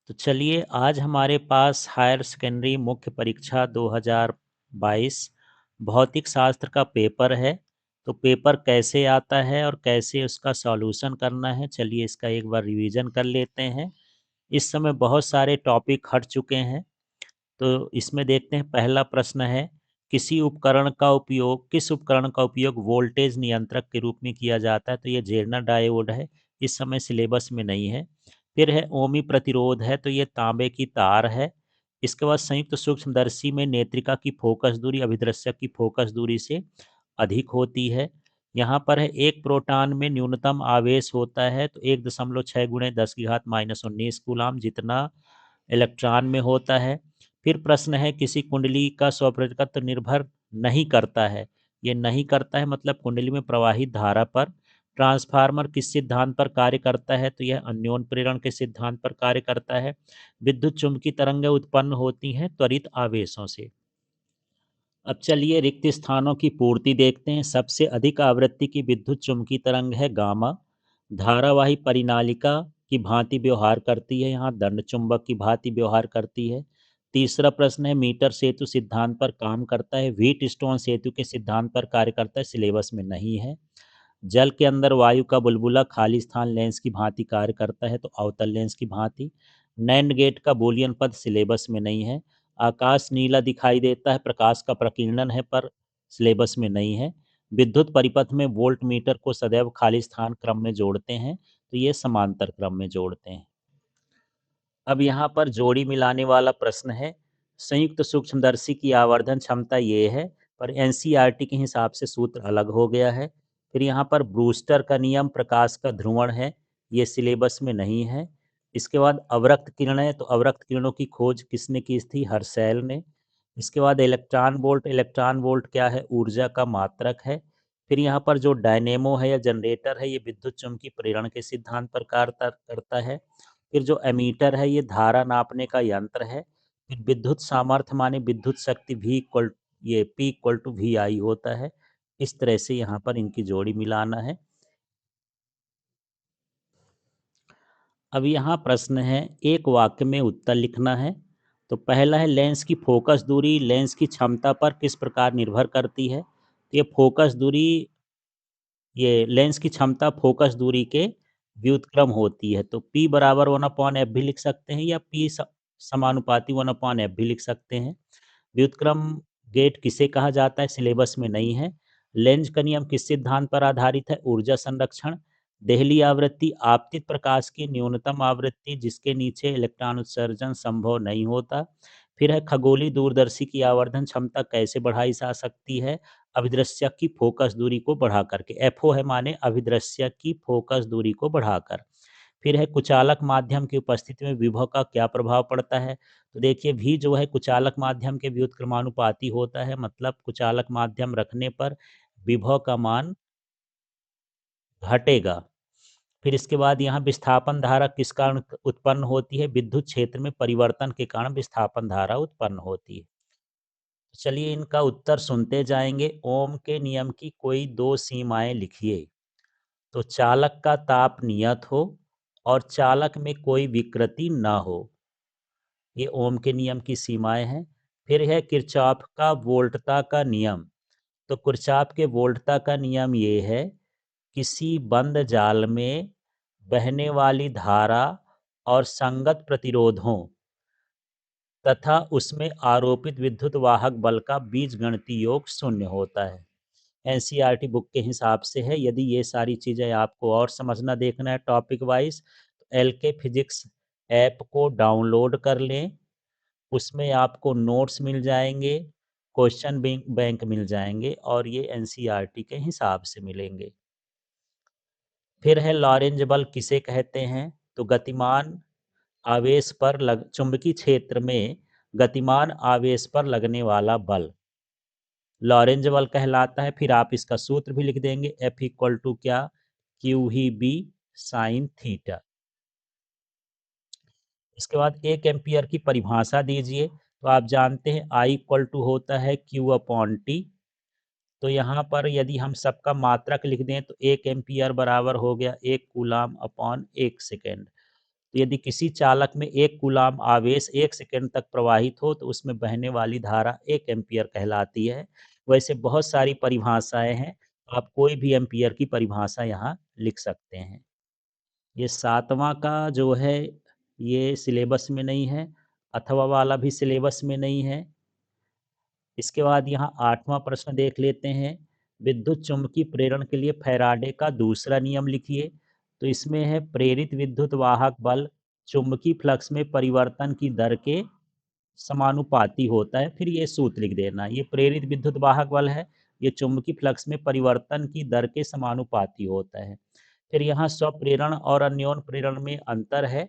तो चलिए आज हमारे पास हायर सेकेंडरी मुख्य परीक्षा 2022 भौतिक शास्त्र का पेपर है। तो पेपर कैसे आता है और कैसे उसका सॉल्यूशन करना है, चलिए इसका एक बार रिवीजन कर लेते हैं। इस समय बहुत सारे टॉपिक हट चुके हैं। तो इसमें देखते हैं, पहला प्रश्न है, किस उपकरण का उपयोग वोल्टेज नियंत्रक के रूप में किया जाता है। तो ये जेनर डायोड है, इस समय सिलेबस में नहीं है। फिर है ओमी प्रतिरोध है, तो ये तांबे की तार है। इसके बाद संयुक्त सूक्ष्मदर्शी में नेत्रिका की फोकस दूरी अभिदृश्यक की फोकस दूरी से अधिक होती है। यहाँ पर है एक प्रोटॉन में न्यूनतम आवेश होता है तो 1.6 गुणे 10⁻⁻19 कूलाम जितना इलेक्ट्रॉन में होता है। फिर प्रश्न है, किसी कुंडली का स्वप्रतिकत्व निर्भर नहीं करता है। ये नहीं करता है मतलब कुंडली में प्रवाहित धारा पर। ट्रांसफार्मर किस सिद्धांत पर कार्य करता है, तो यह अन्योन प्रेरण के सिद्धांत पर कार्य करता है। विद्युत चुम्बकीय तरंगें उत्पन्न होती हैं त्वरित आवेशों से। अब चलिए रिक्त स्थानों की पूर्ति देखते हैं। सबसे अधिक आवृत्ति की विद्युत चुम्बकीय तरंग है गामा। धारावाही परिनालिका की भांति व्यवहार करती है, यहाँ दंड चुंबक की भांति व्यवहार करती है। तीसरा प्रश्न है, मीटर सेतु सिद्धांत पर काम करता है, व्हीट स्टोन सेतु के सिद्धांत पर कार्य करता है, सिलेबस में नहीं है। जल के अंदर वायु का बुलबुला खाली स्थान लेंस की भांति कार्य करता है, तो अवतल लेंस की भांति। नैंड गेट का बूलियन पद सिलेबस में नहीं है। आकाश नीला दिखाई देता है, प्रकाश का प्रकीर्णन है, पर सिलेबस में नहीं है। विद्युत परिपथ में वोल्ट मीटर को सदैव खाली स्थान क्रम में जोड़ते हैं, तो ये समांतर क्रम में जोड़ते हैं। अब यहाँ पर जोड़ी मिलाने वाला प्रश्न है। संयुक्त सूक्ष्मदर्शी की आवर्धन क्षमता ये है, पर एनसीईआरटी के हिसाब से सूत्र अलग हो गया है। फिर यहाँ पर ब्रूस्टर का नियम प्रकाश का ध्रुवण है, ये सिलेबस में नहीं है। इसके बाद अवरक्त किरणें, तो अवरक्त किरणों की खोज किसने की थी, हर्शेल ने। इसके बाद इलेक्ट्रॉन वोल्ट क्या है, ऊर्जा का मात्रक है। फिर यहाँ पर जो डायनेमो है या जनरेटर है, ये विद्युत चुम्बकीय प्रेरण के सिद्धांत पर कार्य करता है। फिर जो एमीटर है, ये धारा नापने का यंत्र है। फिर विद्युत सामर्थ्य माने विद्युत शक्ति P इक्वल टू VI होता है। इस तरह से यहाँ पर इनकी जोड़ी मिलाना है। अब यहाँ प्रश्न है, एक वाक्य में उत्तर लिखना है। तो पहला है, लेंस की फोकस दूरी लेंस की क्षमता पर किस प्रकार निर्भर करती है। तो ये फोकस दूरी, ये लेंस की क्षमता फोकस दूरी के व्युत्क्रम होती है। तो P बराबर 1/f भी लिख सकते हैं, या P समानुपाती 1/f भी लिख सकते हैं। व्युत्क्रम गेट किसे कहा जाता है, सिलेबस में नहीं है। लेंज का नियम किस सिद्धांत पर आधारित है, ऊर्जा संरक्षण। देहली आवृत्ति आपतित प्रकाश की न्यूनतम आवृत्ति जिसके नीचे इलेक्ट्रॉन उत्सर्जन संभव नहीं होता। फिर है, खगोलीय दूरदर्शी की आवर्धन क्षमता कैसे बढ़ाई जा सकती है, अभिदृश्यक की फोकस दूरी को बढ़ा करके। एफओ है माने अभिदृश्यक की फोकस दूरी को बढ़ाकर। फिर है, कुचालक माध्यम की उपस्थिति में विभव का क्या प्रभाव पड़ता है। तो देखिए भी जो है कुचालक माध्यम के व्युत्क्रमानुपाती होता है, मतलब कुचालक माध्यम रखने पर विभव का मान घटेगा। फिर इसके बाद यहाँ विस्थापन धारा किस कारण उत्पन्न होती है, विद्युत क्षेत्र में परिवर्तन के कारण विस्थापन धारा उत्पन्न होती है। चलिए इनका उत्तर सुनते जाएंगे। ओम के नियम की कोई दो सीमाएं लिखिए। तो चालक का ताप नियत हो और चालक में कोई विकृति न हो, ये ओम के नियम की सीमाएं हैं। फिर है किरचॉफ का वोल्टता का नियम। तो किरचॉफ के वोल्टता का नियम ये है, किसी बंद जाल में बहने वाली धारा और संगत प्रतिरोधों तथा उसमें आरोपित विद्युत वाहक बल का बीजगणितीय योग शून्य होता है। एनसीईआरटी बुक के हिसाब से है। यदि ये सारी चीज़ें आपको और समझना देखना है टॉपिक वाइज, तो एलके फिजिक्स ऐप को डाउनलोड कर लें। उसमें आपको नोट्स मिल जाएंगे, क्वेश्चन बैंक मिल जाएंगे, और ये एनसीईआरटी के हिसाब से मिलेंगे। फिर है, लॉरेंज बल किसे कहते हैं। तो गतिमान आवेश पर चुंबकीय क्षेत्र में गतिमान आवेश पर लगने वाला बल लॉरेंज बल कहलाता है। फिर आप इसका सूत्र भी लिख देंगे, F इक्वल टू क्या, QE/B साइन थीटा। इसके बाद 1 एम्पियर की परिभाषा दीजिए। तो आप जानते हैं I इक्वल टू होता है Q/T। तो यहाँ पर यदि हम सबका मात्रक लिख दें तो 1 एम्पियर बराबर हो गया 1 कूलाम/1 सेकेंड। तो यदि किसी चालक में 1 कूलाम्ब आवेश 1 सेकंड तक प्रवाहित हो तो उसमें बहने वाली धारा 1 एम्पीयर कहलाती है। वैसे बहुत सारी परिभाषाएँ हैं, आप कोई भी एम्पीयर की परिभाषा यहाँ लिख सकते हैं। ये 7वाँ का जो है, ये सिलेबस में नहीं है, अथवा वाला भी सिलेबस में नहीं है। इसके बाद यहाँ 8वां प्रश्न देख लेते हैं। विद्युत चुम्बकीय प्रेरण के लिए फैराडे का दूसरा नियम लिखिए। तो इसमें है प्रेरित विद्युत वाहक बल चुम्बकीय फ्लक्स में परिवर्तन की दर के समानुपाती होता है। फिर ये सूत्र लिख देना। ये प्रेरित विद्युत वाहक बल है, ये चुम्बकीय फ्लक्स में परिवर्तन की दर के समानुपाती होता है। फिर यहाँ स्वप्रेरण और अन्योन प्रेरण में अंतर है,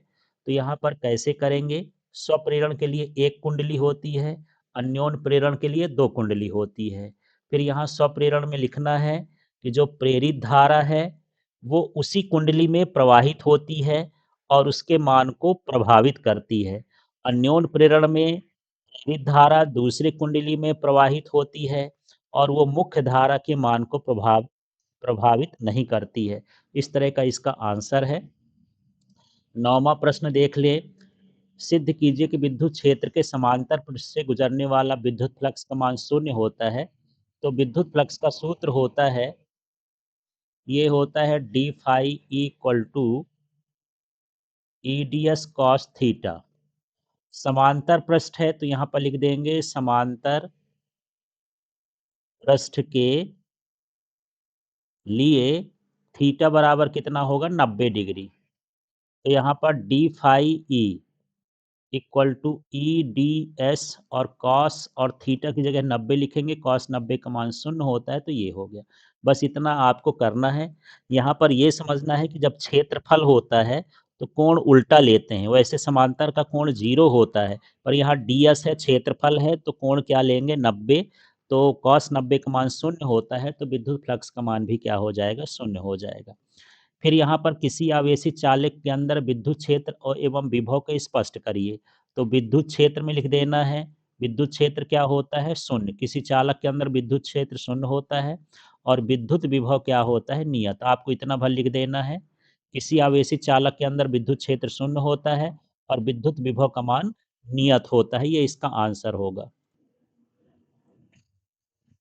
तो यहाँ पर कैसे करेंगे? स्वप्रेरण के लिए 1 कुंडली होती है, अन्योन प्रेरण के लिए 2 कुंडली होती है। फिर यहाँ स्वप्रेरण में लिखना है कि जो प्रेरित धारा है वो उसी कुंडली में प्रवाहित होती है और उसके मान को प्रभावित करती है। अन्योन प्रेरण में प्रेरित धारा दूसरी कुंडली में प्रवाहित होती है और वो मुख्य धारा के मान को प्रभावित नहीं करती है। इस तरह का इसका आंसर है। 9वां प्रश्न देख ले। सिद्ध कीजिए कि विद्युत क्षेत्र के समांतर पृष्ठ से गुजरने वाला विद्युत फ्लक्स का मान शून्य होता है। तो विद्युत फ्लक्स का सूत्र होता है, ये होता है D phi equal to E D S cos theta. समांतर पृष्ठ है तो यहाँ पर लिख देंगे समांतर पृष्ठ के लिए थीटा बराबर कितना होगा? 90 डिग्री। तो यहाँ पर D phi E equal to E D S और कॉस और थीटा की जगह 90 लिखेंगे। कॉस 90 का मान शून्य होता है, तो ये हो गया। बस इतना आपको करना है। यहाँ पर ये समझना है कि जब क्षेत्रफल होता है तो कोण उल्टा लेते हैं। वैसे समांतर का कोण 0 होता है, पर यहाँ डी एस है, क्षेत्रफल है, तो कोण क्या लेंगे? 90। तो कॉस 90 का मान शून्य होता है, तो विद्युत फ्लक्स का मान भी क्या हो जाएगा? शून्य हो जाएगा। फिर यहाँ पर किसी आवेशित चालक के अंदर विद्युत क्षेत्र और एवं विभव को स्पष्ट करिए। तो विद्युत क्षेत्र में लिख देना है, विद्युत क्षेत्र क्या होता है? शून्य। किसी चालक के अंदर विद्युत क्षेत्र शून्य होता है। और विद्युत विभव क्या होता है? नियत। आपको इतना भर लिख देना है, किसी आवेशित चालक के अंदर विद्युत क्षेत्र शून्य होता है और विद्युत विभव का मान नियत होता है। ये इसका आंसर होगा।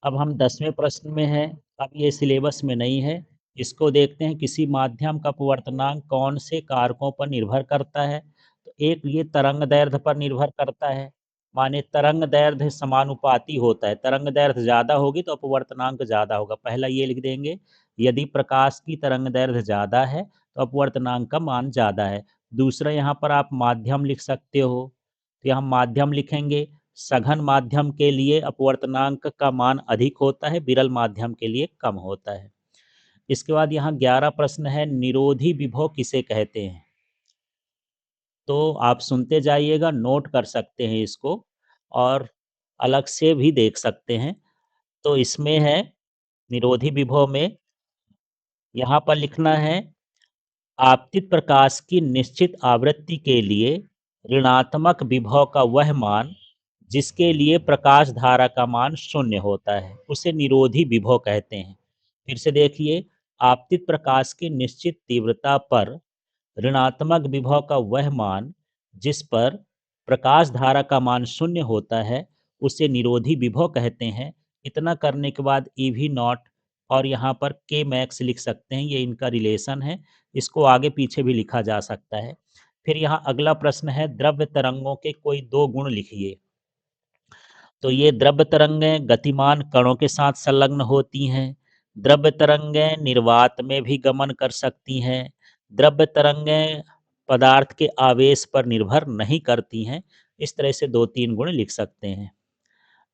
अब हम 10वें प्रश्न में हैं। अब ये सिलेबस में नहीं है। इसको देखते हैं। किसी माध्यम का अपवर्तनांक कौन से कारकों पर निर्भर करता है? तो एक ये तरंग दैर्ध्य पर निर्भर करता है। माने तरंग दैर्ध्य समानुपाती होता है। तरंग दैर्ध्य ज़्यादा होगी तो अपवर्तनांक ज़्यादा होगा। पहला ये लिख देंगे, यदि प्रकाश की तरंग दैर्ध्य ज़्यादा है तो अपवर्तनांक का मान ज़्यादा है। दूसरा यहाँ पर आप माध्यम लिख सकते हो, तो यहाँ माध्यम लिखेंगे। सघन माध्यम के लिए अपवर्तनांक का मान अधिक होता है, विरल माध्यम के लिए कम होता है। इसके बाद यहाँ 11 प्रश्न है, निरोधी विभव किसे कहते हैं? तो आप सुनते जाइएगा, नोट कर सकते हैं इसको और अलग से भी देख सकते हैं। तो इसमें है निरोधी विभव में यहाँ पर लिखना है, आपतित प्रकाश की निश्चित आवृत्ति के लिए ऋणात्मक विभव का वह मान जिसके लिए प्रकाश धारा का मान शून्य होता है, उसे निरोधी विभव कहते हैं। फिर से देखिए, आपतित प्रकाश की निश्चित तीव्रता पर ऋणात्मक विभव का वह मान जिस पर प्रकाश धारा का मान शून्य होता है, उसे निरोधी विभव कहते हैं। इतना करने के बाद ई वी नॉट और यहाँ पर के मैक्स लिख सकते हैं, ये इनका रिलेशन है। इसको आगे पीछे भी लिखा जा सकता है। फिर यहाँ अगला प्रश्न है, द्रव्य तरंगों के कोई 2 गुण लिखिए। तो ये द्रव्य तरंगें गतिमान कणों के साथ संलग्न होती हैं। द्रव्य तरंगें निर्वात में भी गमन कर सकती हैं। द्रव्य तरंगें पदार्थ के आवेश पर निर्भर नहीं करती हैं। इस तरह से 2-3 गुण लिख सकते हैं।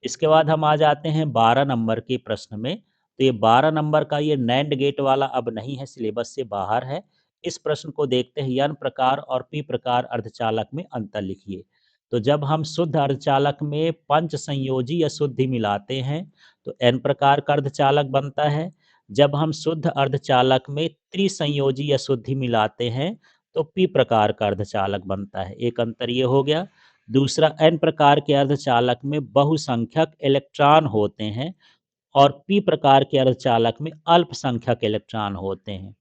इसके बाद हम आ जाते हैं 12 नंबर के प्रश्न में। तो ये 12 नंबर का ये नैंड गेट वाला अब नहीं है, सिलेबस से बाहर है। इस प्रश्न को देखते हैं, एन प्रकार और पी प्रकार अर्धचालक में अंतर लिखिए। तो जब हम शुद्ध अर्धचालक में पंच संयोजी अशुद्धि मिलाते हैं तो एन प्रकार का अर्धचालक बनता है। जब हम शुद्ध अर्धचालक में त्रिसंयोजी अशुद्धि मिलाते हैं तो पी प्रकार का अर्धचालक बनता है। एक अंतर ये हो गया। दूसरा, एन प्रकार के अर्धचालक में बहुसंख्यक इलेक्ट्रॉन होते हैं और पी प्रकार के अर्धचालक में अल्पसंख्यक इलेक्ट्रॉन होते हैं।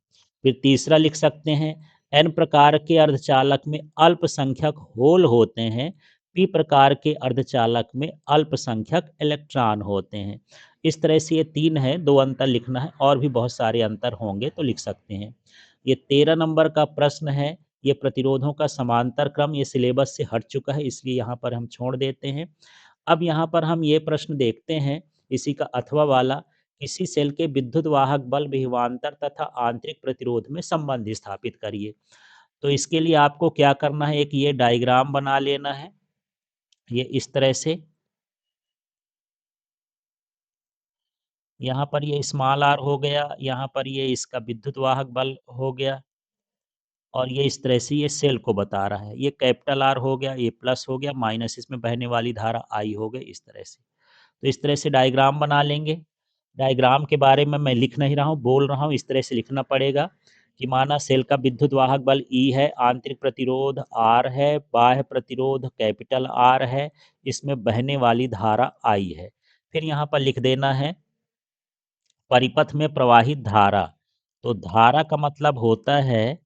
फिर तीसरा लिख सकते हैं, एन प्रकार के अर्धचालक में अल्पसंख्यक होल होते हैं, पी प्रकार के अर्धचालक में अल्पसंख्यक इलेक्ट्रॉन होते हैं। इस तरह से ये 3 है, 2 अंतर लिखना है, और भी बहुत सारे अंतर होंगे तो लिख सकते हैं। ये 13 नंबर का प्रश्न है, ये प्रतिरोधों का समांतर क्रम, ये सिलेबस से हट चुका है, इसलिए यहाँ पर हम छोड़ देते हैं। अब यहाँ पर हम ये प्रश्न देखते हैं, इसी का अथवा वाला, किसी सेल के विद्युत वाहक बल विभवांतर तथा आंतरिक प्रतिरोध में संबंध स्थापित करिए। तो इसके लिए आपको क्या करना है, एक ये डायग्राम बना लेना है, ये इस तरह से। यहाँ पर ये स्मॉल आर हो गया, यहाँ पर ये इसका विद्युत वाहक बल हो गया, और ये इस तरह से ये सेल को बता रहा है। ये कैपिटल आर हो गया, ये प्लस हो गया, माइनस इसमें बहने वाली धारा आई हो गई, इस तरह से। तो इस तरह से डायग्राम बना लेंगे। डायग्राम के बारे में मैं लिख नहीं रहा हूँ, बोल रहा हूँ, इस तरह से लिखना पड़ेगा कि माना सेल का विद्युत वाहक बल ई है, आंतरिक प्रतिरोध आर है, बाह्य प्रतिरोध कैपिटल आर है, इसमें बहने वाली धारा आई है। फिर यहाँ पर लिख देना है परिपथ में प्रवाहित धारा। तो धारा का मतलब होता है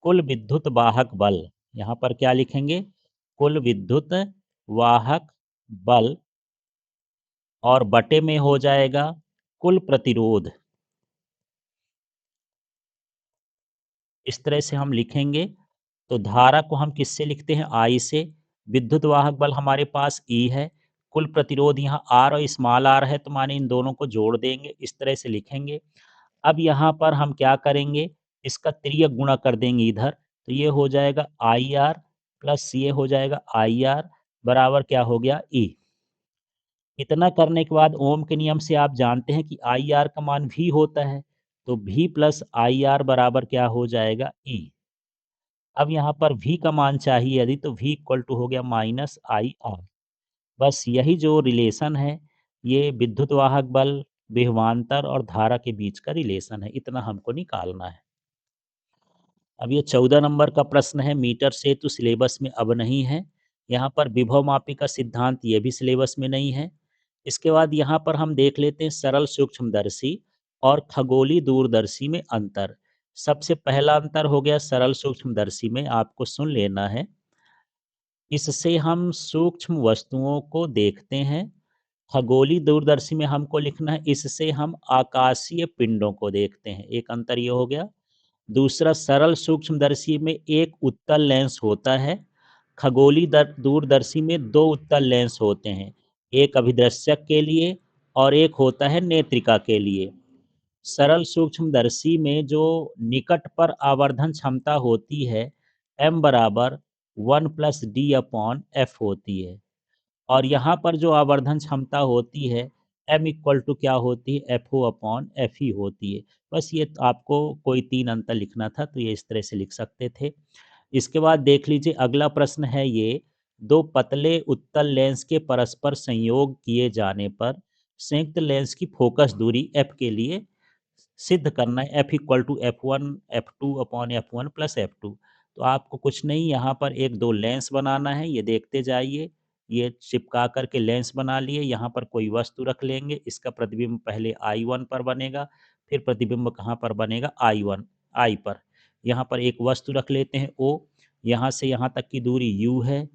कुल विद्युत वाहक बल। यहाँ पर क्या लिखेंगे, कुल विद्युत वाहक बल, और बटे में हो जाएगा कुल प्रतिरोध। इस तरह से हम लिखेंगे। तो धारा को हम किससे लिखते हैं, आई से। विद्युत वाहक बल हमारे पास ई है, कुल प्रतिरोध यहाँ आर और स्मॉल आर है, तो माने इन दोनों को जोड़ देंगे, इस तरह से लिखेंगे। अब यहाँ पर हम क्या करेंगे, इसका तिर्यक गुणा कर देंगे इधर, तो ये हो जाएगा आई आर प्लस ये हो जाएगा आई आर बराबर क्या हो गया, ई। इतना करने के बाद ओम के नियम से आप जानते हैं कि आई आर का मान भी होता है, तो भी प्लस आई आर बराबर क्या हो जाएगा, ई। अब यहाँ पर v का मान चाहिए यदि, तो v इक्वल टू हो गया माइनस आई आर। बस यही जो रिलेशन है, ये विद्युत वाहक बल, विभवांतर और धारा के बीच का रिलेशन है, इतना हमको निकालना है। अब ये 14 नंबर का प्रश्न है, मीटर से तो सिलेबस में अब नहीं है। यहाँ पर विभव मापी का सिद्धांत, ये भी सिलेबस में नहीं है। इसके बाद यहाँ पर हम देख लेते हैं सरल सूक्ष्मदर्शी और खगोलीय दूरदर्शी में अंतर। सबसे पहला अंतर हो गया सरल सूक्ष्मदर्शी में, आपको सुन लेना है। इससे हम सूक्ष्म वस्तुओं को देखते हैं। खगोलीय दूरदर्शी में हमको लिखना है, इससे हम आकाशीय पिंडों को देखते हैं। एक अंतर ये हो गया। दूसरा, सरल सूक्ष्मदर्शी में एक उत्तल लेंस होता है, खगोलीय दूरदर्शी में दो उत्तल लेंस होते हैं, एक अभिदर्शक के लिए और एक होता है नेत्रिका के लिए। सरल सूक्ष्मदर्शी में जो निकट पर आवर्धन क्षमता होती है, m बराबर 1+d/f होती है, और यहाँ पर जो आवर्धन क्षमता होती है, m इक्वल टू क्या होती है, FO/F ही होती है। बस ये आपको कोई 3 अंतर लिखना था, तो ये इस तरह से लिख सकते थे। इसके बाद देख लीजिए अगला प्रश्न है ये, दो पतले उत्तल लेंस के परस्पर संयोग किए जाने पर संयुक्त लेंस की फोकस दूरी f के लिए सिद्ध करना है, f इक्वल टू F1/F2 तो आपको कुछ नहीं, यहाँ पर एक दो लेंस बनाना है, ये देखते जाइए। ये चिपका करके लेंस बना लिए, यहाँ पर कोई वस्तु रख लेंगे, इसका प्रतिबिंब पहले I1 पर बनेगा, फिर प्रतिबिंब कहाँ पर बनेगा, I पर। यहाँ पर एक वस्तु रख लेते हैं O, यहाँ से यहाँ तक की दूरी U है,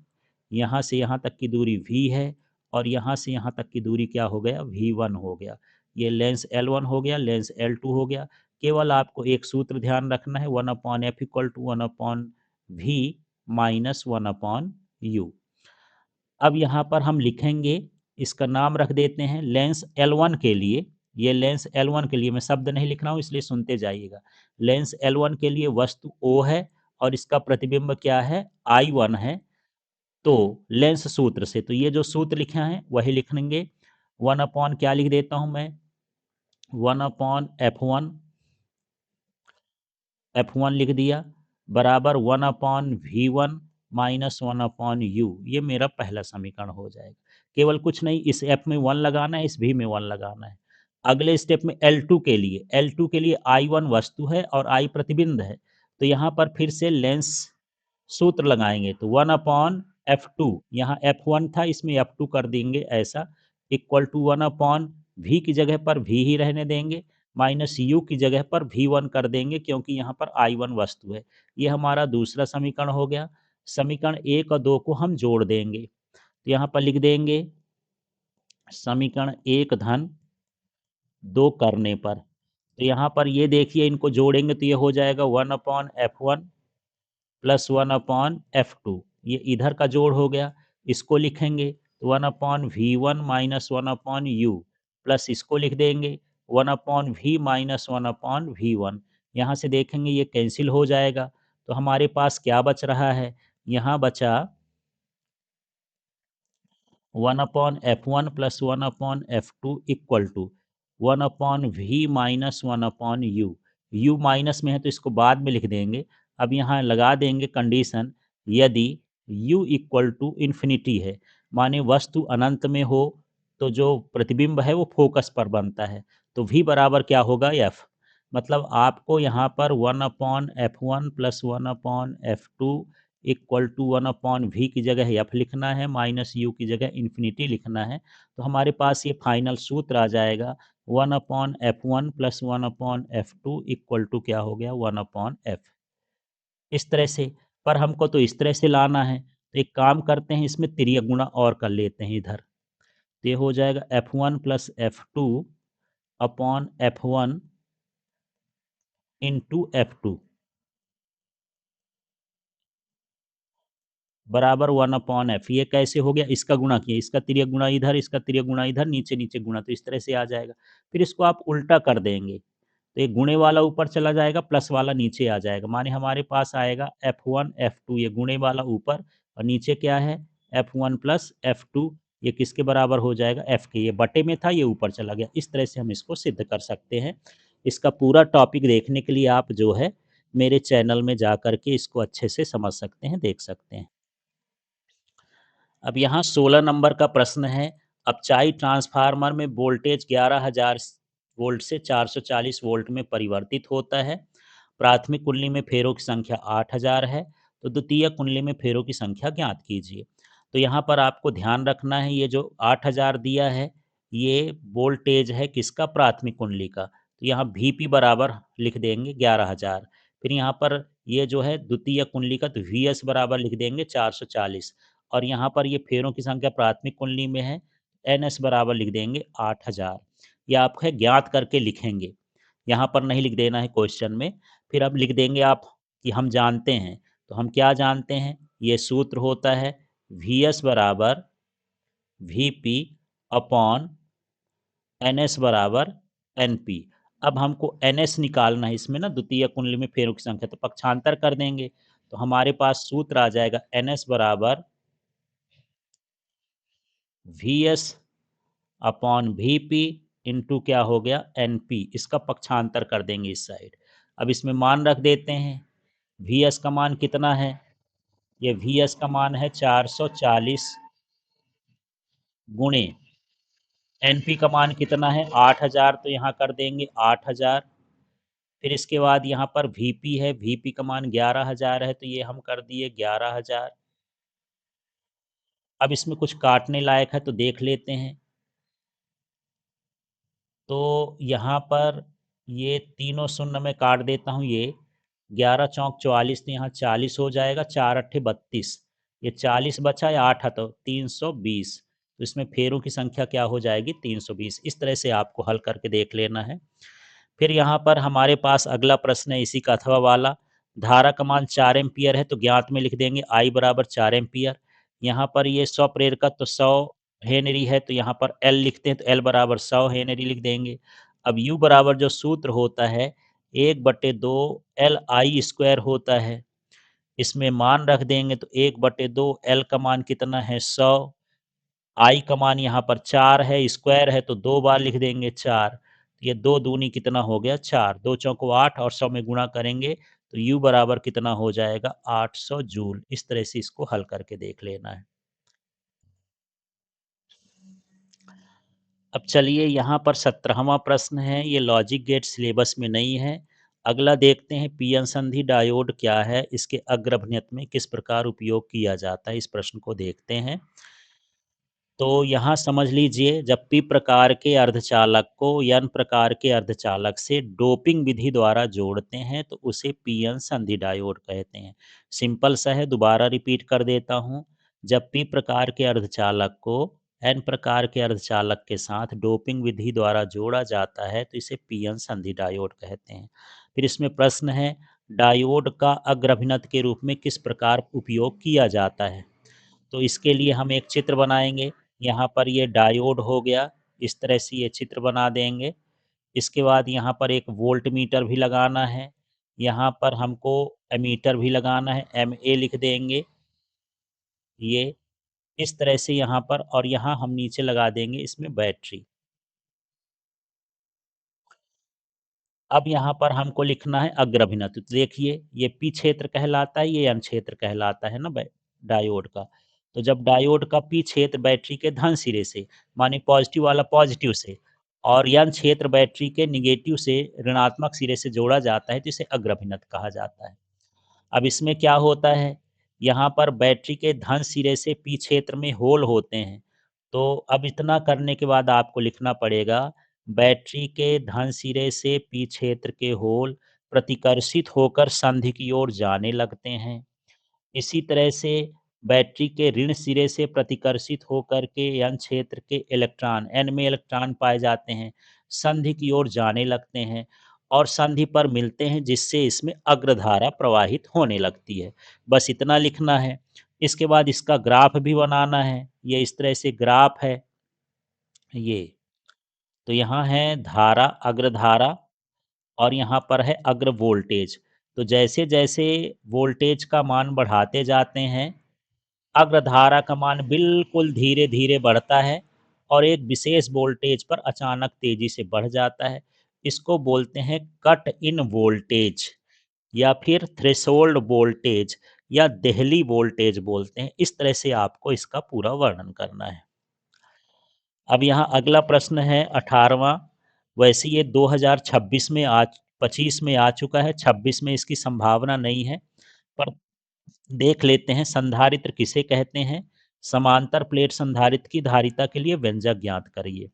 यहाँ से यहाँ तक की दूरी V है, और यहाँ से यहाँ तक की दूरी क्या हो गया, V1 हो गया। ये लेंस L1 हो गया, लेंस L2 हो गया। केवल आपको एक सूत्र ध्यान रखना है, 1/f equal to 1/v minus 1/u। अब यहाँ पर हम लिखेंगे, इसका नाम रख देते हैं लेंस L1 के लिए। ये लेंस L1 के लिए मैं शब्द नहीं लिख रहा हूँ, इसलिए सुनते जाइएगा। लेंस L1 के लिए वस्तु O है और इसका प्रतिबिंब क्या है, I1 है। तो लेंस सूत्र से, तो ये जो सूत्र लिखा है वही लिखेंगे। 1/ क्या लिख देता हूँ मैं, 1/F1, F1 लिख दिया, बराबर 1/V1 माइनस 1/U। ये मेरा पहला समीकरण हो जाएगा। केवल कुछ नहीं, इस F में 1 लगाना है, इस V में 1 लगाना है। अगले स्टेप में L2 के लिए I1 वस्तु है और I प्रतिबिंब है, तो यहाँ पर फिर से लेंस सूत्र लगाएंगे, तो 1/F2, यहाँ F1 था, इसमें F2 कर देंगे ऐसा, इक्वल टू 1/V की जगह पर V ही रहने देंगे, माइनस यू की जगह पर V1 कर देंगे क्योंकि यहाँ पर I1 वस्तु है। ये हमारा दूसरा समीकरण हो गया। समीकरण 1 और 2 को हम जोड़ देंगे, तो यहाँ पर लिख देंगे समीकरण 1 धन 2 करने पर, तो यहाँ पर ये देखिए इनको जोड़ेंगे तो ये हो जाएगा 1/F1 प्लस 1/F2। ये इधर का जोड़ हो गया। इसको लिखेंगे तो 1/V1 माइनस 1/U प्लस इसको लिख देंगे 1/V माइनस 1/V1। यहाँ से देखेंगे ये कैंसिल हो जाएगा, तो हमारे पास क्या बच रहा है, यहाँ बचा 1/F1 plus 1/F2 equal to 1/V minus 1/U। U minus में है तो इसको बाद में लिख देंगे। अब यहाँ लगा देंगे कंडीशन, यदि U इक्वल टू इन्फिनिटी है, माने वस्तु अनंत में हो, तो जो प्रतिबिंब है वो फोकस पर बनता है, तो V बराबर क्या होगा, F। मतलब आपको यहाँ पर 1/F1 plus 1/F2 equal to 1/V की जगह F लिखना है, माइनस यू की जगह इन्फिनिटी लिखना है। तो हमारे पास ये फाइनल सूत्र आ जाएगा 1/F1 plus 1/F2 equal to क्या हो गया, 1/F। इस तरह से, पर हमको तो इस तरह से लाना है, तो एक काम करते हैं, इसमें तिर्यक गुणा और कर लेते हैं इधर। तो ये हो जाएगा F1 plus F2 upon F1 into F2 बराबर 1/F। ये कैसे हो गया, इसका गुणा किया, इसका तिर्यक गुणा इधर, इसका तिर्यक गुणा इधर, नीचे नीचे गुणा, तो इस तरह से आ जाएगा। फिर इसको आप उल्टा कर देंगे, तो एक गुणे वाला ऊपर चला जाएगा, प्लस वाला नीचे आ जाएगा, माने हमारे पास आएगा F1 F2, ये गुणे वाला ऊपर और नीचे क्या है, F1 प्लस F2। ये किसके बराबर हो जाएगा, F के। ये बटे में था, ये ऊपर चला गया। इस तरह से हम इसको सिद्ध कर सकते हैं। इसका पूरा टॉपिक देखने के लिए आप जो है मेरे चैनल में जा करके इसको अच्छे से समझ सकते हैं, देख सकते हैं। अब यहाँ 16 नंबर का प्रश्न है, अपचाई ट्रांसफार्मर में वोल्टेज 11,000 वोल्ट से 440 वोल्ट में परिवर्तित होता है। प्राथमिक कुंडली में फेरों की संख्या 8,000 है, तो द्वितीय कुंडली में फेरों की संख्या ज्ञात कीजिए। तो यहाँ पर आपको ध्यान रखना है, ये जो 8,000 दिया है, ये वोल्टेज है किसका, प्राथमिक कुंडली का। तो यहाँ VP बराबर लिख देंगे 11,000। फिर यहाँ पर ये जो है द्वितीय कुंडली का, तो VS बराबर लिख देंगे 440। और यहाँ पर ये फेरों की संख्या प्राथमिक कुंडली में है, NS बराबर लिख देंगे 8,000। ये आप है ज्ञात करके लिखेंगे, यहाँ पर नहीं लिख देना है क्वेश्चन में। फिर अब लिख देंगे आप कि हम जानते हैं, तो हम क्या जानते हैं, ये सूत्र होता है VS बराबर VP अपॉन NS बराबर NP। अब हमको NS निकालना है इसमें ना, द्वितीय कुंडली में फेरों की संख्या, तो पक्षांतर कर देंगे, तो हमारे पास सूत्र आ जाएगा NS बराबर VS अपॉन VP इंटू क्या हो गया, NP। इसका पक्षांतर कर देंगे इस साइड। अब इसमें मान रख देते हैं, VS का मान कितना है, ये VS का मान है 440 गुणे NP का मान कितना है 8,000, तो यहाँ कर देंगे 8,000। फिर इसके बाद यहाँ पर VP है, VP का मान 11,000 है, तो ये हम कर दिए 11,000। अब इसमें कुछ काटने लायक है तो देख लेते हैं। तो यहाँ पर ये तीनों शून्य में काट देता हूँ, ये 11 चौक 44, तो यहाँ 40 हो जाएगा, 4 अट्ठे 32, ये 40 बचा, या 8 तो 320। तो इसमें फेरों की संख्या क्या हो जाएगी, 320। इस तरह से आपको हल करके देख लेना है। फिर यहाँ पर हमारे पास अगला प्रश्न है इसी का अथवा वाला। धारा का मान 4 एम्पियर है, तो ज्ञात में लिख देंगे I बराबर 4 एम्पियर। यहाँ पर ये 100 प्रेरकत्व तो 100 हेनरी है, तो यहाँ पर L लिखते हैं, तो L बराबर 100 हेनरी लिख देंगे। अब U बराबर जो सूत्र होता है 1/2 LI² होता है, इसमें मान रख देंगे, तो 1/2 L का मान कितना है 100, आई का मान यहाँ पर 4 है, स्क्वायर है तो 2 बार लिख देंगे 4। ये 2 दूनी कितना हो गया 4, 2 चौको 8 और 100 में गुणा करेंगे तो U बराबर कितना हो जाएगा 800 जूल। इस तरह से इसको हल करके देख लेना है। अब चलिए यहाँ पर 17वां प्रश्न है, ये लॉजिक गेट सिलेबस में नहीं है। अगला देखते हैं, पीएन संधि डायोड क्या है, इसके अग्रभ्यंतर में किस प्रकार उपयोग किया जाता है, इस प्रश्न को देखते हैं। तो यहाँ समझ लीजिए जब पी प्रकार के अर्धचालक को एन प्रकार के अर्धचालक से डोपिंग विधि द्वारा जोड़ते हैं तो उसे पीएन संधि डायोड कहते हैं। सिंपल सा है, दोबारा रिपीट कर देता हूँ। जब पी प्रकार के अर्धचालक को एन प्रकार के अर्धचालक के साथ डोपिंग विधि द्वारा जोड़ा जाता है तो इसे पीएन संधि डायोड कहते हैं। फिर इसमें प्रश्न है, डायोड का अग्रभिनत के रूप में किस प्रकार उपयोग किया जाता है। तो इसके लिए हम एक चित्र बनाएंगे। यहाँ पर ये डायोड हो गया, इस तरह से ये चित्र बना देंगे। इसके बाद यहाँ पर एक वोल्ट मीटर भी लगाना है, यहाँ पर हमको एमीटर भी लगाना है, एम ए लिख देंगे। ये इस तरह से यहाँ पर, और यहाँ हम नीचे लगा देंगे इसमें बैटरी। अब यहाँ पर हमको लिखना है अग्रभिनत। तो देखिए ये पी क्षेत्र कहलाता है, ये एन क्षेत्र कहलाता है ना डायोड का। तो जब डायोड का पी क्षेत्र बैटरी के धन सिरे से, माने पॉजिटिव वाला पॉजिटिव से, और एन क्षेत्र बैटरी के निगेटिव से ऋणात्मक सिरे से जोड़ा जाता है तो इसे अग्रभिनत कहा जाता है। अब इसमें क्या होता है, यहाँ पर बैटरी के धन सिरे से पी क्षेत्र में होल होते हैं। तो अब इतना करने के बाद आपको लिखना पड़ेगा, बैटरी के धन सिरे से पी क्षेत्र के होल प्रतिकर्षित होकर संधि की ओर जाने लगते हैं। इसी तरह से बैटरी के ऋण सिरे से प्रतिकर्षित होकर के एन क्षेत्र के इलेक्ट्रॉन, एन में इलेक्ट्रॉन पाए जाते हैं, संधि की ओर जाने लगते हैं और संधि पर मिलते हैं, जिससे इसमें अग्रधारा प्रवाहित होने लगती है। बस इतना लिखना है। इसके बाद इसका ग्राफ भी बनाना है। ये इस तरह से ग्राफ है ये। तो यहाँ है धारा, अग्रधारा, और यहाँ पर है अग्र वोल्टेज। तो जैसे जैसे वोल्टेज का मान बढ़ाते जाते हैं, अग्रधारा का मान बिल्कुल धीरे धीरे बढ़ता है और एक विशेष वोल्टेज पर अचानक तेजी से बढ़ जाता है। इसको बोलते हैं कट इन वोल्टेज, या फिर थ्रेशोल्ड वोल्टेज, या देहली वोल्टेज बोलते हैं। इस तरह से आपको इसका पूरा वर्णन करना है। अब यहाँ अगला प्रश्न है 18वां। वैसे ये 2026 में आ 25 में आ चुका है, 26 में इसकी संभावना नहीं है, पर देख लेते हैं। संधारित्र किसे कहते हैं। समांतर प्लेट संधारित्र की धारिता के लिए व्यंजक ज्ञात करिए।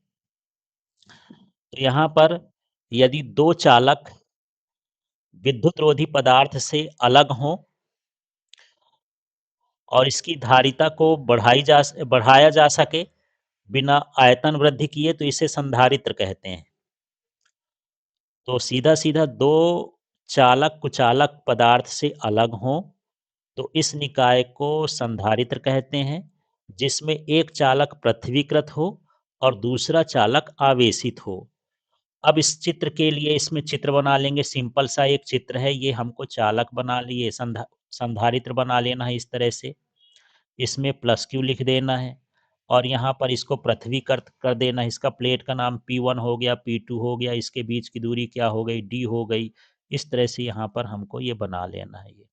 तो यहाँ पर यदि दो चालक विद्युत रोधी पदार्थ से अलग हों और इसकी धारिता को बढ़ाया जा सके बिना आयतन वृद्धि किए, तो इसे संधारित्र कहते हैं। तो सीधा सीधा दो चालक कुचालक पदार्थ से अलग हों तो इस निकाय को संधारित्र कहते हैं, जिसमें एक चालक पृथ्वीकृत हो और दूसरा चालक आवेशित हो। अब इस चित्र के लिए इसमें चित्र बना लेंगे। सिंपल सा एक चित्र है ये, हमको चालक बना लिए संधारित्र बना लेना है। इस तरह से इसमें प्लस क्यू लिख देना है और यहाँ पर इसको पृथ्वी कर देना है। इसका प्लेट का नाम P1 हो गया, P2 हो गया, इसके बीच की दूरी क्या हो गई, D हो गई। इस तरह से यहाँ पर हमको ये बना लेना है ये।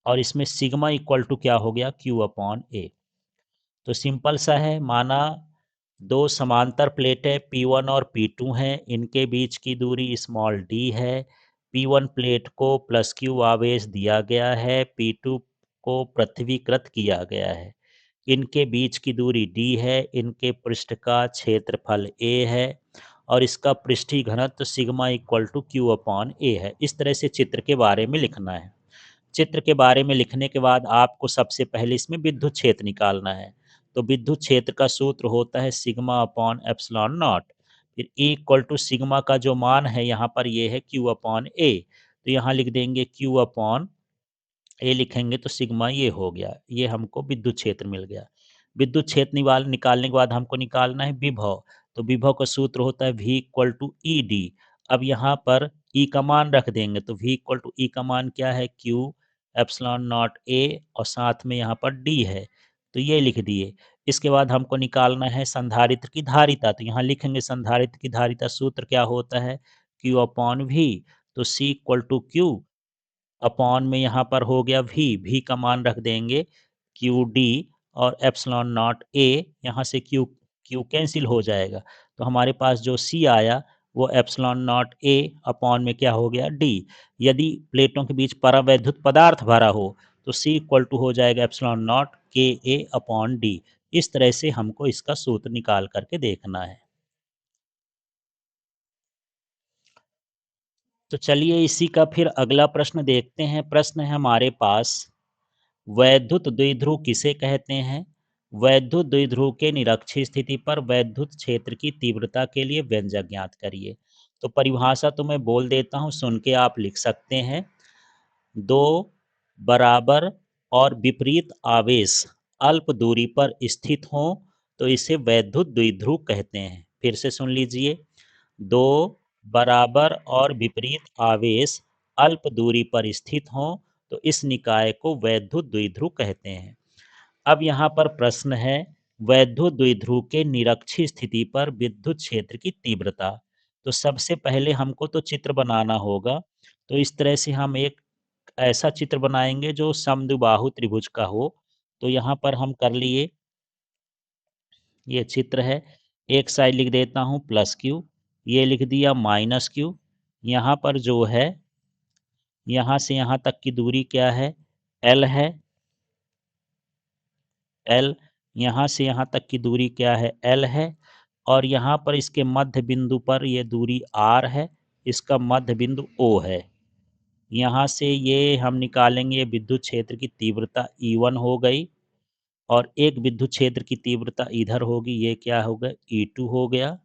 और इसमें सिग्मा इक्वल टू क्या हो गया, Q अपॉन A। तो सिंपल सा है, माना दो समांतर प्लेटें P1 और P2 हैं, इनके बीच की दूरी स्मॉल d है। P1 प्लेट को प्लस क्यू आवेश दिया गया है, P2 को पृथ्वीकृत किया गया है। इनके बीच की दूरी d है, इनके पृष्ठ का क्षेत्रफल a है और इसका पृष्ठीय घनत्व sigma equal to Q upon A है। इस तरह से चित्र के बारे में लिखना है। चित्र के बारे में लिखने के बाद आपको सबसे पहले इसमें विद्युत क्षेत्र निकालना है। तो विद्युत क्षेत्र का सूत्र होता है सिग्मा अपॉन एप्सिलॉन नॉट। फिर E इक्वल टू सिग्मा का जो मान है यहाँ पर ये है Q अपॉन ए। तो यहाँ लिख देंगे Q अपॉन ए, लिखेंगे तो सिग्मा ये हो गया। ये हमको विद्युत क्षेत्र मिल गया। विद्युत क्षेत्र निकालने के बाद हमको निकालना है विभव। तो विभव का सूत्र होता है V equal to E D. अब यहाँ पर E का मान रख देंगे तो V इक्वल टू ई का मान क्या है, Q एप्सिलॉन नॉट ए, और साथ में यहाँ पर D है तो ये लिख दिए। इसके बाद हमको निकालना है संधारित्र की धारिता। तो यहाँ लिखेंगे संधारित्र की धारिता सूत्र क्या होता है, Q अपॉन V। तो C equal to Q upon में यहाँ पर हो गया V का मान रख देंगे क्यू डी, और एप्सिलॉन नॉट ए, यहाँ से क्यू कैंसिल हो जाएगा। तो हमारे पास जो C आया वो एप्सिलॉन नॉट ए अपॉन में क्या हो गया D। यदि प्लेटों के बीच परावैद्युत पदार्थ भरा हो तो C इक्वल टू हो जाएगा एप्सिलॉन नॉट के ए अपॉन D। इस तरह से हमको इसका सूत्र निकाल करके देखना है। तो चलिए इसी का फिर अगला प्रश्न देखते हैं। प्रश्न है हमारे पास, वैद्युत द्विध्रुव किसे कहते हैं? वैद्युत द्विध्रुव के निरक्षीय स्थिति पर वैद्युत क्षेत्र की तीव्रता के लिए व्यंजक ज्ञात करिए। तो परिभाषा तो मैं बोल देता हूँ, सुन के आप लिख सकते हैं। दो बराबर और विपरीत आवेश अल्प दूरी पर स्थित हों तो इसे वैद्युत द्विध्रुव कहते हैं। फिर से सुन लीजिए, दो बराबर और विपरीत आवेश अल्प दूरी पर स्थित हों तो इस निकाय को वैद्युत द्विध्रुव कहते हैं। अब यहाँ पर प्रश्न है, वैद्युत द्विध्रुव के निरक्षीय स्थिति पर विद्युत क्षेत्र की तीव्रता। तो सबसे पहले हमको तो चित्र बनाना होगा। तो इस तरह से हम एक ऐसा चित्र बनाएंगे जो समद्विबाहु त्रिभुज का हो। तो यहाँ पर हम कर लिए, ये चित्र है। एक साइड लिख देता हूँ प्लस क्यू, ये लिख दिया माइनस क्यू। यहाँ पर जो है, यहाँ से यहाँ तक की दूरी क्या है? एल है। एल, यहाँ से यहाँ तक की दूरी क्या है? एल है। और यहाँ पर इसके मध्य बिंदु पर ये दूरी आर है, इसका मध्य बिंदु ओ है। यहाँ से ये हम निकालेंगे विद्युत क्षेत्र की तीव्रता E1 हो गई, और एक विद्युत क्षेत्र की तीव्रता इधर होगी, ये क्या होगा? E2 हो गया,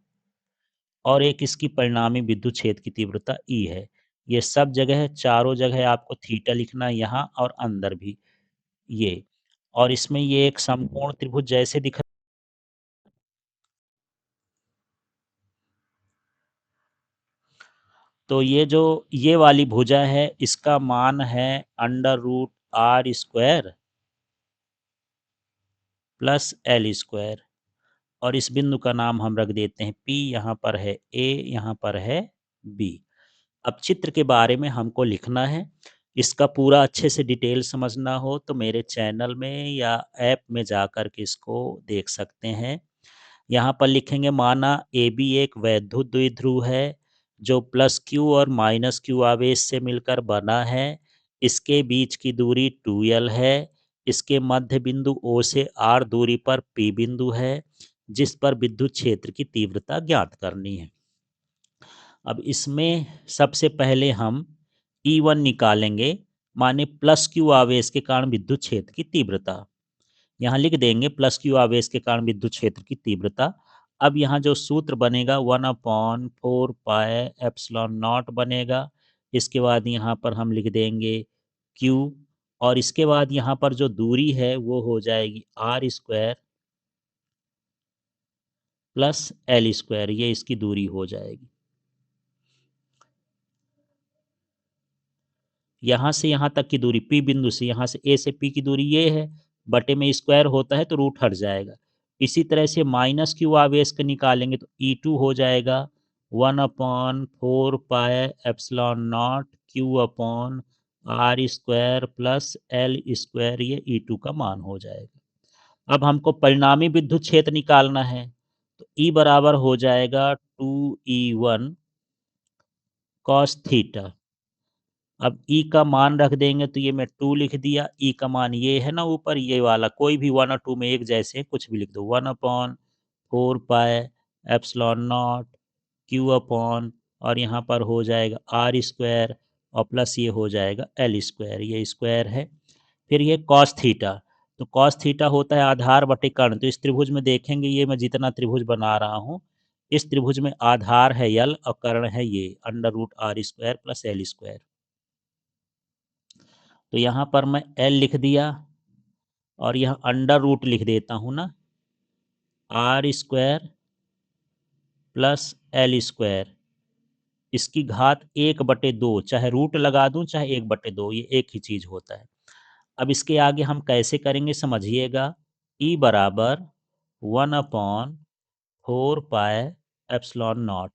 और एक इसकी परिणामी विद्युत क्षेत्र की तीव्रता E है। ये सब जगह, चारों जगह आपको थीटा लिखना है, यहाँ और अंदर भी ये। और इसमें ये एक समकोण त्रिभुज जैसे दिख, तो ये जो ये वाली भुजा है इसका मान है √r² प्लस L²। और इस बिंदु का नाम हम रख देते हैं P, यहाँ पर है A, यहाँ पर है B। अब चित्र के बारे में हमको लिखना है। इसका पूरा अच्छे से डिटेल समझना हो तो मेरे चैनल में या ऐप में जा कर के इसको देख सकते हैं। यहाँ पर लिखेंगे, माना ए बी एक वैद्युत द्विध्रुव है जो प्लस क्यू और माइनस क्यू आवेश से मिलकर बना है। इसके बीच की दूरी 2l है। इसके मध्य बिंदु ओ से r दूरी पर p बिंदु है जिस पर विद्युत क्षेत्र की तीव्रता ज्ञात करनी है। अब इसमें सबसे पहले हम E1 निकालेंगे, माने प्लस क्यू आवेश के कारण विद्युत क्षेत्र की तीव्रता। यहाँ लिख देंगे प्लस क्यू आवेश के कारण विद्युत क्षेत्र की तीव्रता। अब यहाँ जो सूत्र बनेगा 1/4πε0 बनेगा। इसके बाद यहाँ पर हम लिख देंगे Q, और इसके बाद यहाँ पर जो दूरी है वो हो जाएगी R² प्लस L², ये इसकी दूरी हो जाएगी। यहाँ से यहाँ तक की दूरी P बिंदु से, यहाँ से A से P की दूरी ये है, बटे में स्क्वायर होता है तो रूट हट जाएगा। इसी तरह से माइनस क्यू आवेश का निकालेंगे तो E2 हो जाएगा 1/4πε0 Q/r² प्लस L², ये E2 का मान हो जाएगा। अब हमको परिणामी विद्युत क्षेत्र निकालना है, तो E बराबर हो जाएगा 2E1 cos थीटा। अब ई का मान रख देंगे तो ये मैं 2 लिख दिया। ई का मान ये है ना ऊपर, ये वाला, कोई भी 1 और 2 में एक जैसे कुछ भी लिख दो। 1/4πε0 Q/, और यहाँ पर हो जाएगा R², और प्लस ये हो जाएगा L², ये स्क्वायर है। फिर ये कॉस थीटा, तो कॉस थीटा होता है आधार बटे कर्ण। तो इस त्रिभुज में देखेंगे, ये मैं जितना त्रिभुज बना रहा हूँ, इस त्रिभुज में आधार है L और कर्ण है ये √r² प्लस L²। तो यहाँ पर मैं L लिख दिया, और यहाँ अंडर रूट लिख देता हूँ ना, R² प्लस L², इसकी घात 1/2, चाहे रूट लगा दूं चाहे 1/2, ये एक ही चीज होता है। अब इसके आगे हम कैसे करेंगे समझिएगा। E बराबर 1/4πε0।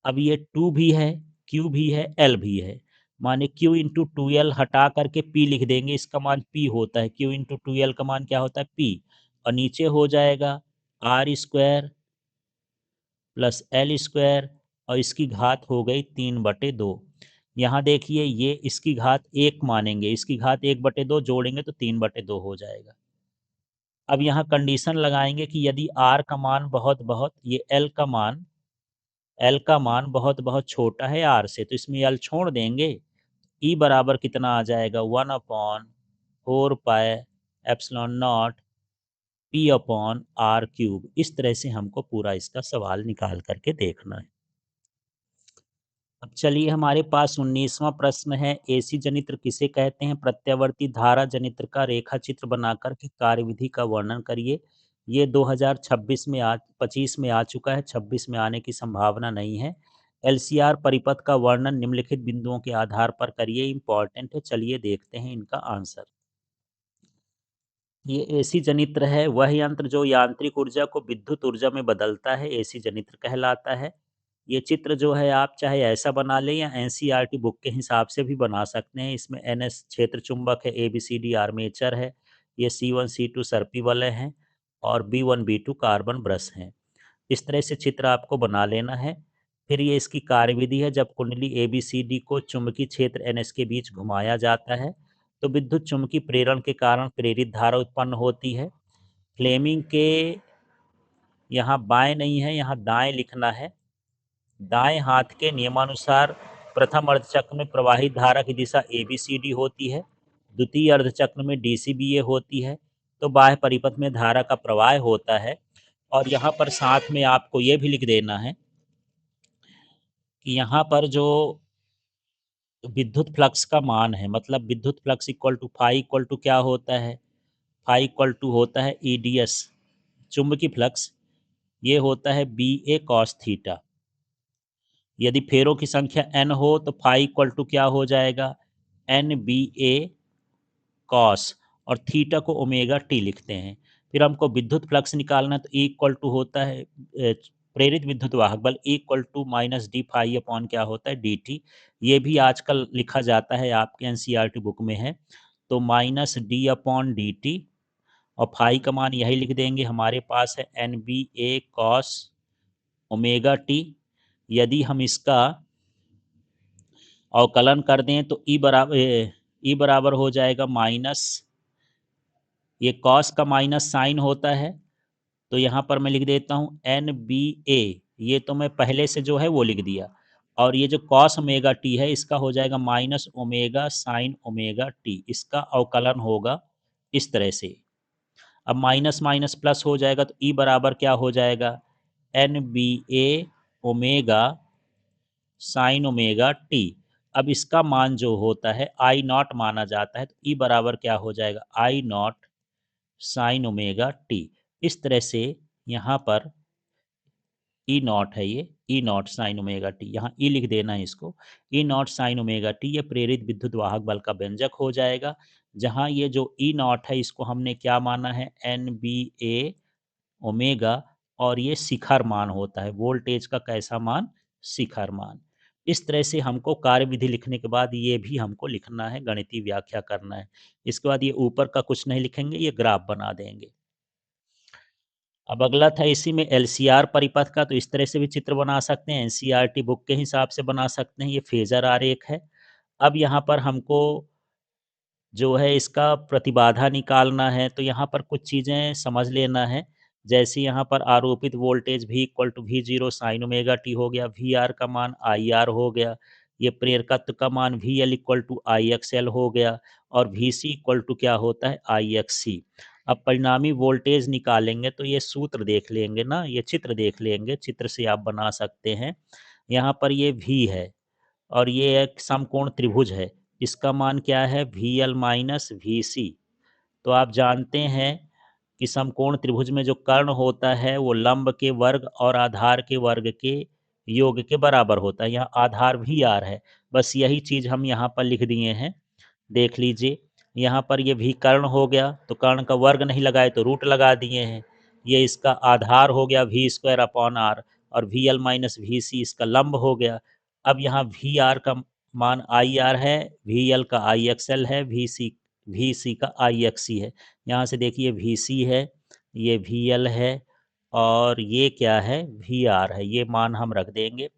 अब ये 2 भी है, Q भी है, L भी है, माने Q×2L हटा करके P लिख देंगे, इसका मान P होता है। Q×2L का मान क्या होता है? P। और नीचे हो जाएगा R² प्लस L², और इसकी घात हो गई 3/2। यहाँ देखिए, ये इसकी घात 1 मानेंगे, इसकी घात 1/2 जोड़ेंगे तो 3/2 हो जाएगा। अब यहाँ कंडीशन लगाएंगे कि यदि आर का मान बहुत बहुत, ये एल का मान बहुत बहुत छोटा है आर से, तो इसमें एल छोड़ देंगे। ई बराबर कितना आ जाएगा, 1/4 pi epsilon naught P upon R cube. इस तरह से हमको पूरा इसका सवाल निकाल करके देखना है। अब चलिए हमारे पास 19वां प्रश्न है, एसी जनित्र किसे कहते हैं? प्रत्यावर्ती धारा जनित्र का रेखा चित्र बनाकर के कार्यविधि का वर्णन करिए। ये 2026 में 25 में आ चुका है, 26 में आने की संभावना नहीं है। एलसीआर परिपथ का वर्णन निम्नलिखित बिंदुओं के आधार पर करिए। इंपॉर्टेंट है, चलिए देखते हैं इनका आंसर। ये एसी जनित्र है, वह यंत्र जो यांत्रिक ऊर्जा को विद्युत ऊर्जा में बदलता है, एसी जनित्र कहलाता है। ये चित्र जो है आप चाहे ऐसा बना लें या एनसीईआरटी बुक के हिसाब से भी बना सकते हैं। इसमें एनएस क्षेत्र चुंबक है, एबीसीडी आर्मेचर है, ये C1 C2 सर्पी वलय हैं और B1 B2 कार्बन ब्रश हैं। इस तरह से चित्र आपको बना लेना है। फिर ये इसकी कार्यविधि है, जब कुंडली एबीसीडी को चुंबकीय क्षेत्र एनएस के बीच घुमाया जाता है तो विद्युत चुम्बकीय प्रेरण के कारण प्रेरित धारा उत्पन्न होती है। फ्लेमिंग के यहाँ बाएं नहीं है, यहाँ दाएं लिखना है। दाएं हाथ के नियमानुसार प्रथम अर्धचक्र में प्रवाहित धारा की दिशा एबीसीडी होती है, द्वितीय अर्धचक्र में डीसीबीए होती है। तो बाह्य परिपथ में धारा का प्रवाह होता है। और यहाँ पर साथ में आपको ये भी लिख देना है कि यहाँ पर जो विद्युत फ्लक्स का मान है, मतलब विद्युत flux equal to phi equal to क्या होता है, फाई इक्वल टू होता है ईडीएस चुंबकीय फ्लक्स, ये होता है बी ए कॉस थीटा। यदि फेरों की संख्या n हो तो फाई इक्वल टू क्या हो जाएगा, एन बी ए कॉस, और थीटा को ओमेगा टी लिखते हैं। फिर हमको विद्युत फ्लक्स निकालना, तो ई इक्वल टू होता है प्रेरित विद्युत वाहक बल E equal to minus D phi upon क्या होता है डी टी। ये भी आजकल लिखा जाता है, आपके एनसीईआरटी बुक में है। तो minus D upon D T, और फाई का मान यही लिख देंगे, हमारे पास है एन बी ए कॉस ओमेगा टी। यदि हम इसका अवकलन कर दें तो ई बराबर हो जाएगा माइनस, ये कॉस का माइनस साइन होता है, तो यहाँ पर मैं लिख देता हूँ एन बी ए, ये तो मैं पहले से जो है वो लिख दिया। और ये जो कॉस ओमेगा टी है इसका हो जाएगा minus omega sine omega T, इसका अवकलन होगा इस तरह से। अब माइनस माइनस प्लस हो जाएगा, तो ई बराबर क्या हो जाएगा, एन बी ए ओमेगा साइन ओमेगा टी। अब इसका मान जो होता है आई नॉट माना जाता है, तो ई बराबर क्या हो जाएगा, आई नॉट साइन ओमेगा टी। इस तरह से यहाँ पर ई नॉट है, ये ई नॉट साइन ओमेगा टी, यहाँ ई लिख देना है इसको, ई नॉट साइन ओमेगा टी, ये प्रेरित विद्युत वाहक बल का व्यंजक हो जाएगा। जहाँ ये जो ई नॉट है इसको हमने क्या माना है, एन बी ए ओमेगा, और ये शिखर मान होता है, वोल्टेज का कैसा मान, शिखर मान। इस तरह से हमको कार्यविधि लिखने के बाद ये भी हमको लिखना है, गणितीय व्याख्या करना है। इसके बाद ये ऊपर का कुछ नहीं लिखेंगे, ये ग्राफ बना देंगे। अब अगला था इसी में एलसीआर परिपथ का, तो इस तरह से भी चित्र बना सकते हैं, एनसीईआरटी बुक के हिसाब से बना सकते हैं। ये फेजर आरेख है। अब यहाँ पर हमको जो है इसका प्रतिबाधा निकालना है, तो यहाँ पर कुछ चीज़ें समझ लेना है। जैसे यहाँ पर आरोपित voltage V equal to V zero sine omega T हो गया, वी आर का मान आई आर हो गया, ये प्रेरकत्व का मान V L equal to I X L हो गया, और वी सी इक्वल टू क्या होता है आई एक्स सी। अब परिणामी वोल्टेज निकालेंगे तो ये सूत्र देख लेंगे ना, ये चित्र देख लेंगे, चित्र से आप बना सकते हैं। यहाँ पर ये V है और ये एक समकोण त्रिभुज है, इसका मान क्या है, वी एल माइनस वी सी। तो आप जानते हैं कि समकोण त्रिभुज में जो कर्ण होता है वो लंब के वर्ग और आधार के वर्ग के योग के बराबर होता है। यहाँ आधार भी आर है, बस यही चीज़ हम यहाँ पर लिख दिए हैं। देख लीजिए, यहाँ पर ये भी कर्ण हो गया, तो कर्ण का वर्ग नहीं लगाए तो रूट लगा दिए हैं। ये इसका आधार हो गया वी स्क्वायर अपॉन आर, और वी एल माइनस वी सी इसका लंब हो गया। अब यहाँ वी आर का मान आई आर है, वी एल का आई एक्स एल है, वी सी का आई एक्स सी है। यहाँ से देखिए वी सी है, ये वी एल है, और ये क्या है, वी आर है। ये मान हम रख देंगे।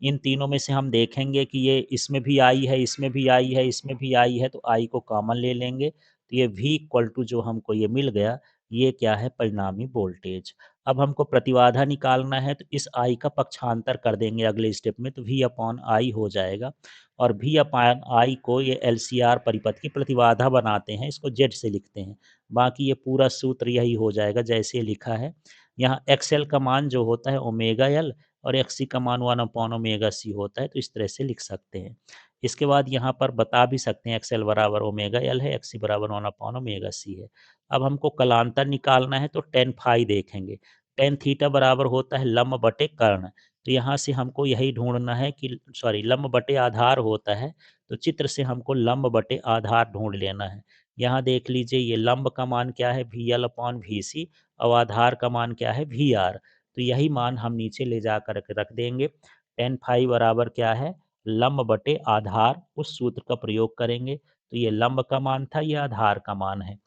इन तीनों में से हम देखेंगे कि ये इसमें भी आई है, इसमें भी आई है, इसमें भी आई है, तो आई को कॉमन ले लेंगे, तो ये v इक्वल टू जो हमको ये मिल गया, ये क्या है, परिणामी वोल्टेज। अब हमको प्रतिबाधा निकालना है, तो इस आई का पक्षांतर कर देंगे अगले स्टेप में, तो वी अपॉन आई हो जाएगा। और वी अपॉन आई को ये एलसीआर परिपथ की प्रतिबाधा बनाते हैं, इसको जेड से लिखते हैं। बाकी ये पूरा सूत्र यही हो जाएगा जैसे लिखा है। यहाँ एक्सएल का मान जो होता है ओमेगा एल, और एक्सी का मान 1/ओमेगा सी होता है, तो इस तरह से लिख सकते हैं। इसके बाद यहाँ पर बता भी सकते हैं एक्सएल बराबर ओमेगा एल है, एक्सी बराबर 1/ओमेगा सी है। अब हमको कलांतर निकालना है, तो टेन फाई देखेंगे। टेन थीटा बराबर होता है लंब बटे कर्ण। तो यहाँ से हमको यही ढूंढना है कि सॉरी, लंब बटे आधार होता है, तो चित्र से हमको लंब बटे आधार ढूंढ लेना है। यहाँ देख लीजिए, ये लंब का मान क्या है, वी एल अपॉन वी सी, और आधार का मान क्या है, वी आर। तो यही मान हम नीचे ले जा कर रख देंगे। टेन फाई बराबर क्या है, लंब बटे आधार, उस सूत्र का प्रयोग करेंगे। तो ये लंब का मान था, ये आधार का मान है।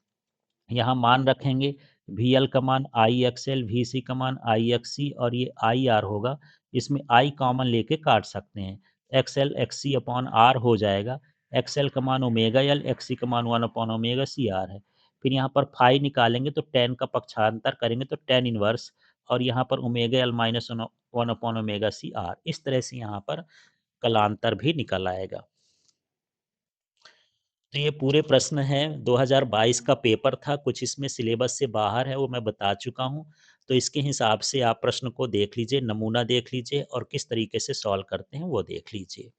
यहाँ मान रखेंगे, वी एल का मान आई एक्स एल, वी सी का मान आई एक्स सी, और ये आई आर होगा। इसमें आई कॉमन लेके काट सकते हैं, X L X C upon R हो जाएगा। एक्स एल का मान ओमेगा एल, एक्स सी का मान 1/ओमेगा सी आर है। फिर यहाँ पर फाई निकालेंगे, तो टेन का पक्षांतर करेंगे तो टेन इनवर्स, और यहाँ पर omega L minus omega C R. इस तरह से यहाँ पर कलांतर भी निकल आएगा। तो ये पूरे प्रश्न हैं, 2022 का पेपर था, कुछ इसमें सिलेबस से बाहर है वो मैं बता चुका हूँ। तो इसके हिसाब से आप प्रश्न को देख लीजिए, नमूना देख लीजिए, और किस तरीके से सॉल्व करते हैं वो देख लीजिए।